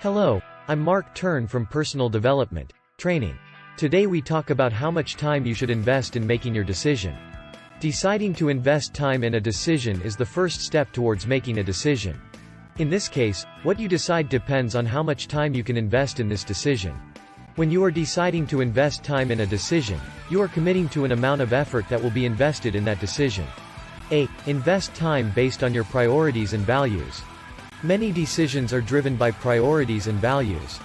Hello, I'm Mark Tern from Personal Development Training. Today we talk about how much time you should invest in making your decision. Deciding to invest time in a decision is the first step towards making a decision. In this case, what you decide depends on how much time you can invest in this decision. When you are deciding to invest time in a decision, you are committing to an amount of effort that will be invested in that decision. A. Invest time based on your priorities and values. Many decisions are driven by priorities and values.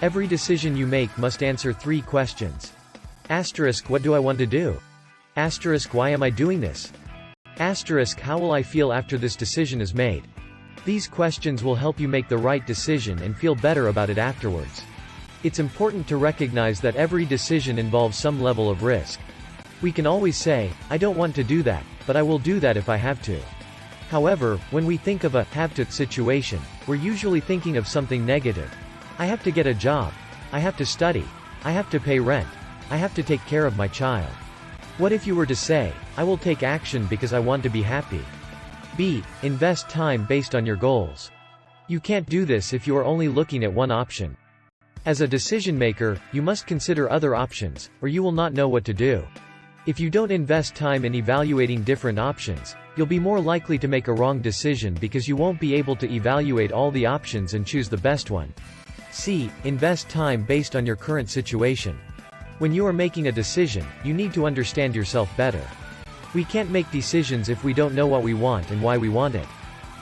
Every decision you make must answer 3 questions. Asterisk, what do I want to do? Asterisk, why am I doing this? Asterisk, how will I feel after this decision is made? These questions will help you make the right decision and feel better about it afterwards. It's important to recognize that every decision involves some level of risk. We can always say, I don't want to do that, but I will do that if I have to. However, when we think of a have-to situation, we're usually thinking of something negative. I have to get a job. I have to study. I have to pay rent. I have to take care of my child. What if you were to say, I will take action because I want to be happy? B. Invest time based on your goals. You can't do this if you are only looking at one option. As a decision maker, you must consider other options, or you will not know what to do. If you don't invest time in evaluating different options, you'll be more likely to make a wrong decision because you won't be able to evaluate all the options and choose the best one. C. Invest time based on your current situation. When you are making a decision, you need to understand yourself better. We can't make decisions if we don't know what we want and why we want it.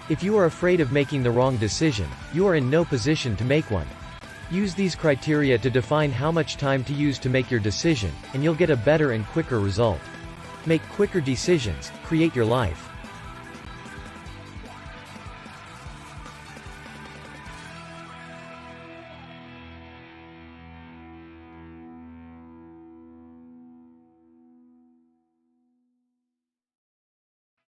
If you are afraid of making the wrong decision, you are in no position to make one. Use these criteria to define how much time to use to make your decision, and you'll get a better and quicker result. Make quicker decisions, create your life.